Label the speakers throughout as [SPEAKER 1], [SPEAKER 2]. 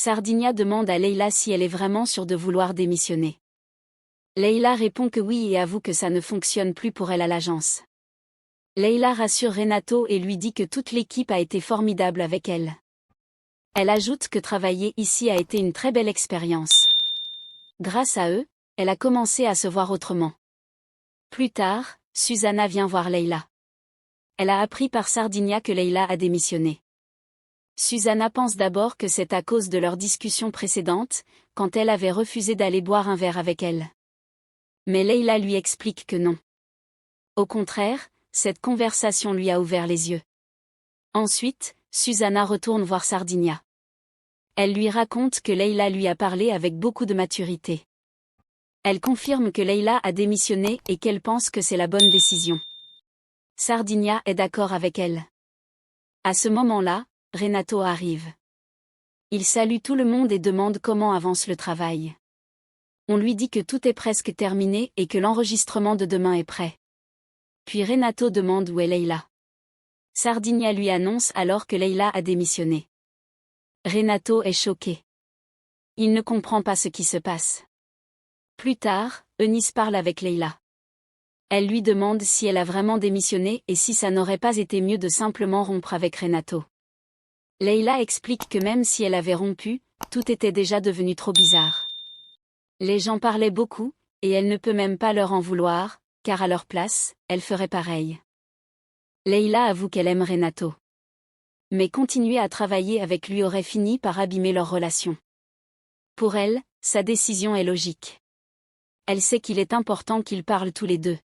[SPEAKER 1] Sardinia demande à Leila si elle est vraiment sûre de vouloir démissionner. Leila répond que oui et avoue que ça ne fonctionne plus pour elle à l'agence. Leila rassure Renato et lui dit que toute l'équipe a été formidable avec elle. Elle ajoute que travailler ici a été une très belle expérience. Grâce à eux, elle a commencé à se voir autrement. Plus tard, Susanna vient voir Leila. Elle a appris par Sardinia que Leila a démissionné. Susanna pense d'abord que c'est à cause de leur discussion précédente, quand elle avait refusé d'aller boire un verre avec elle. Mais Leila lui explique que non. Au contraire, cette conversation lui a ouvert les yeux. Ensuite, Susanna retourne voir Sardinia. Elle lui raconte que Leila lui a parlé avec beaucoup de maturité. Elle confirme que Leila a démissionné et qu'elle pense que c'est la bonne décision. Sardinia est d'accord avec elle. À ce moment-là, Renato arrive. Il salue tout le monde et demande comment avance le travail. On lui dit que tout est presque terminé et que l'enregistrement de demain est prêt. Puis Renato demande où est Leila. Sardinia lui annonce alors que Leila a démissionné. Renato est choqué. Il ne comprend pas ce qui se passe. Plus tard, Eunice parle avec Leila. Elle lui demande si elle a vraiment démissionné et si ça n'aurait pas été mieux de simplement rompre avec Renato. Leila explique que même si elle avait rompu, tout était déjà devenu trop bizarre. Les gens parlaient beaucoup, et elle ne peut même pas leur en vouloir, car à leur place, elle ferait pareil. Leila avoue qu'elle aime Renato. Mais continuer à travailler avec lui aurait fini par abîmer leur relation. Pour elle, sa décision est logique. Elle sait qu'il est important qu'ils parlent tous les deux.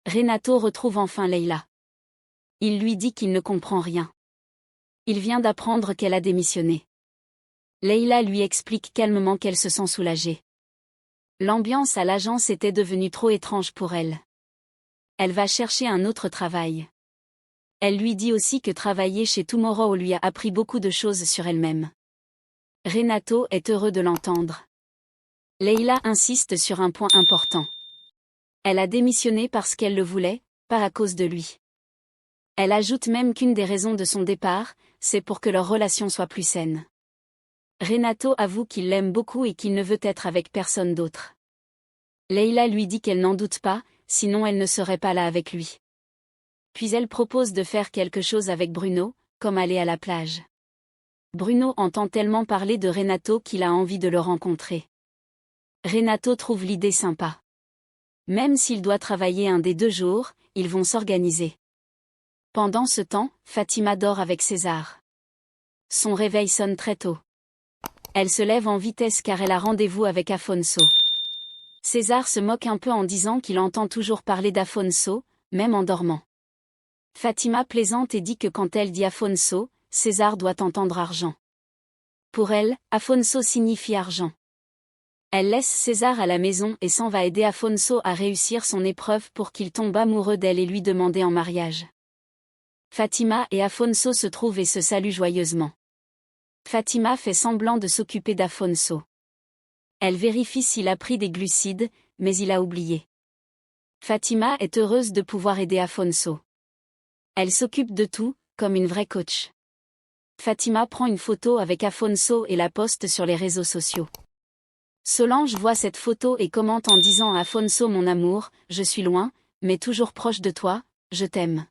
[SPEAKER 1] Renato retrouve enfin Leila. Il lui dit qu'il ne comprend rien. Il vient d'apprendre qu'elle a démissionné. Leila lui explique calmement qu'elle se sent soulagée. L'ambiance à l'agence était devenue trop étrange pour elle. Elle va chercher un autre travail. Elle lui dit aussi que travailler chez Tomorrow lui a appris beaucoup de choses sur elle-même. Renato est heureux de l'entendre. Leila insiste sur un point important. Elle a démissionné parce qu'elle le voulait, pas à cause de lui. Elle ajoute même qu'une des raisons de son départ, c'est pour que leur relation soit plus saine. Renato avoue qu'il l'aime beaucoup et qu'il ne veut être avec personne d'autre. Leila lui dit qu'elle n'en doute pas, sinon elle ne serait pas là avec lui. Puis elle propose de faire quelque chose avec Bruno, comme aller à la plage. Bruno entend tellement parler de Renato qu'il a envie de le rencontrer. Renato trouve l'idée sympa. Même s'il doit travailler un des 2 jours, ils vont s'organiser. Pendant ce temps, Fatima dort avec César. Son réveil sonne très tôt. Elle se lève en vitesse car elle a rendez-vous avec Afonso. César se moque un peu en disant qu'il entend toujours parler d'Afonso, même en dormant. Fatima plaisante et dit que quand elle dit Afonso, César doit entendre argent. Pour elle, Afonso signifie argent. Elle laisse César à la maison et s'en va aider Afonso à réussir son épreuve pour qu'il tombe amoureux d'elle et lui demander en mariage. Fatima et Afonso se trouvent et se saluent joyeusement. Fatima fait semblant de s'occuper d'Afonso. Elle vérifie s'il a pris des glucides, mais il a oublié. Fatima est heureuse de pouvoir aider Afonso. Elle s'occupe de tout, comme une vraie coach. Fatima prend une photo avec Afonso et la poste sur les réseaux sociaux. Solange voit cette photo et commente en disant à Afonso: mon amour, je suis loin, mais toujours proche de toi, je t'aime.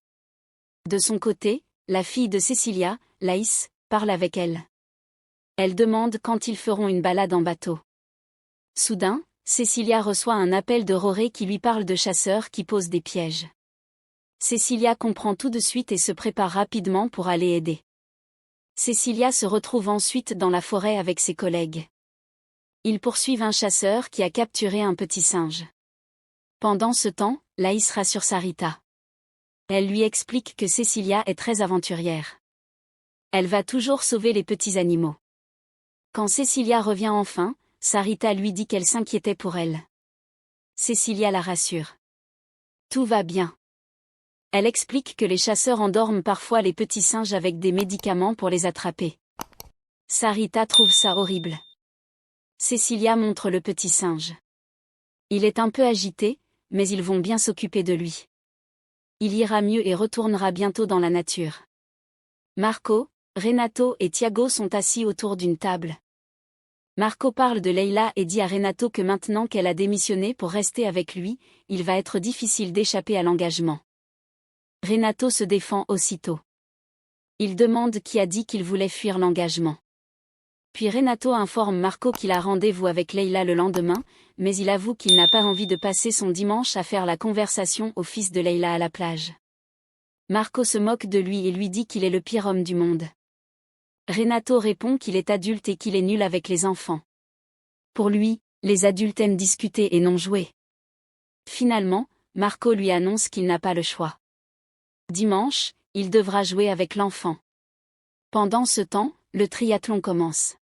[SPEAKER 1] De son côté, la fille de Cecilia, Laïs, parle avec elle. Elle demande quand ils feront une balade en bateau. Soudain, Cecilia reçoit un appel de Roré qui lui parle de chasseurs qui posent des pièges. Cecilia comprend tout de suite et se prépare rapidement pour aller aider. Cecilia se retrouve ensuite dans la forêt avec ses collègues. Ils poursuivent un chasseur qui a capturé un petit singe. Pendant ce temps, Laïs rassure Sarita. Elle lui explique que Cecilia est très aventurière. Elle va toujours sauver les petits animaux. Quand Cecilia revient enfin, Sarita lui dit qu'elle s'inquiétait pour elle. Cecilia la rassure. Tout va bien. Elle explique que les chasseurs endorment parfois les petits singes avec des médicaments pour les attraper. Sarita trouve ça horrible. Cecilia montre le petit singe. Il est un peu agité, mais ils vont bien s'occuper de lui. Il ira mieux et retournera bientôt dans la nature. Marco, Renato et Tiago sont assis autour d'une table. Marco parle de Leila et dit à Renato que maintenant qu'elle a démissionné pour rester avec lui, il va être difficile d'échapper à l'engagement. Renato se défend aussitôt. Il demande qui a dit qu'il voulait fuir l'engagement. Puis Renato informe Marco qu'il a rendez-vous avec Leila le lendemain, mais il avoue qu'il n'a pas envie de passer son dimanche à faire la conversation au fils de Leila à la plage. Marco se moque de lui et lui dit qu'il est le pire homme du monde. Renato répond qu'il est adulte et qu'il est nul avec les enfants. Pour lui, les adultes aiment discuter et non jouer. Finalement, Marco lui annonce qu'il n'a pas le choix. Dimanche, il devra jouer avec l'enfant. Pendant ce temps, le triathlon commence.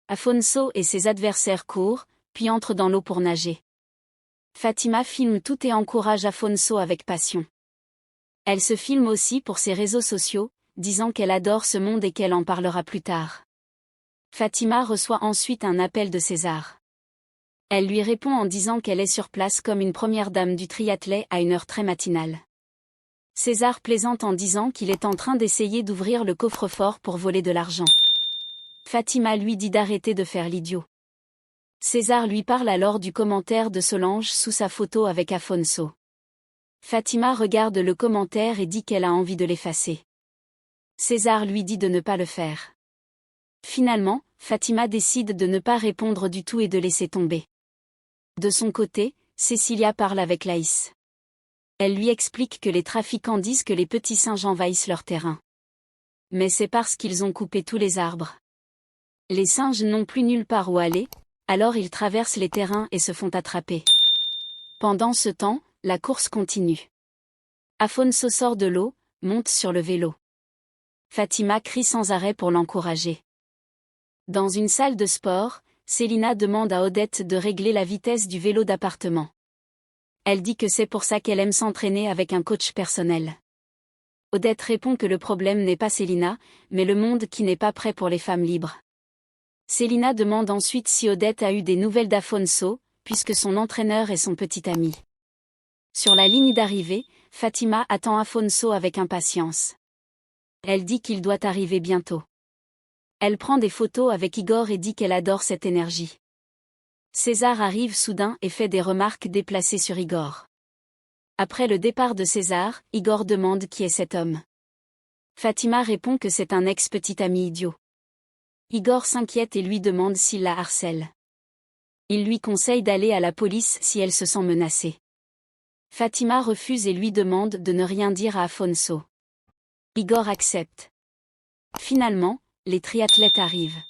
[SPEAKER 1] Afonso et ses adversaires courent, puis entrent dans l'eau pour nager. Fatima filme tout et encourage Afonso avec passion. Elle se filme aussi pour ses réseaux sociaux, disant qu'elle adore ce monde et qu'elle en parlera plus tard. Fatima reçoit ensuite un appel de César. Elle lui répond en disant qu'elle est sur place comme une première dame du triathlon à une heure très matinale. César plaisante en disant qu'il est en train d'essayer d'ouvrir le coffre-fort pour voler de l'argent. Fatima lui dit d'arrêter de faire l'idiot. César lui parle alors du commentaire de Solange sous sa photo avec Afonso. Fatima regarde le commentaire et dit qu'elle a envie de l'effacer. César lui dit de ne pas le faire. Finalement, Fatima décide de ne pas répondre du tout et de laisser tomber. De son côté, Cécilia parle avec Laïs. Elle lui explique que les trafiquants disent que les petits singes envahissent leur terrain. Mais c'est parce qu'ils ont coupé tous les arbres. Les singes n'ont plus nulle part où aller, alors ils traversent les terrains et se font attraper. Pendant ce temps, la course continue. Afonso sort de l'eau, monte sur le vélo. Fatima crie sans arrêt pour l'encourager. Dans une salle de sport, Célina demande à Odette de régler la vitesse du vélo d'appartement. Elle dit que c'est pour ça qu'elle aime s'entraîner avec un coach personnel. Odette répond que le problème n'est pas Célina, mais le monde qui n'est pas prêt pour les femmes libres. Célina demande ensuite si Odette a eu des nouvelles d'Afonso, puisque son entraîneur est son petit ami. Sur la ligne d'arrivée, Fatima attend Afonso avec impatience. Elle dit qu'il doit arriver bientôt. Elle prend des photos avec Igor et dit qu'elle adore cette énergie. César arrive soudain et fait des remarques déplacées sur Igor. Après le départ de César, Igor demande qui est cet homme. Fatima répond que c'est un ex-petit ami idiot. Igor s'inquiète et lui demande s'il la harcèle. Il lui conseille d'aller à la police si elle se sent menacée. Fatima refuse et lui demande de ne rien dire à Afonso. Igor accepte. Finalement, les triathlètes arrivent.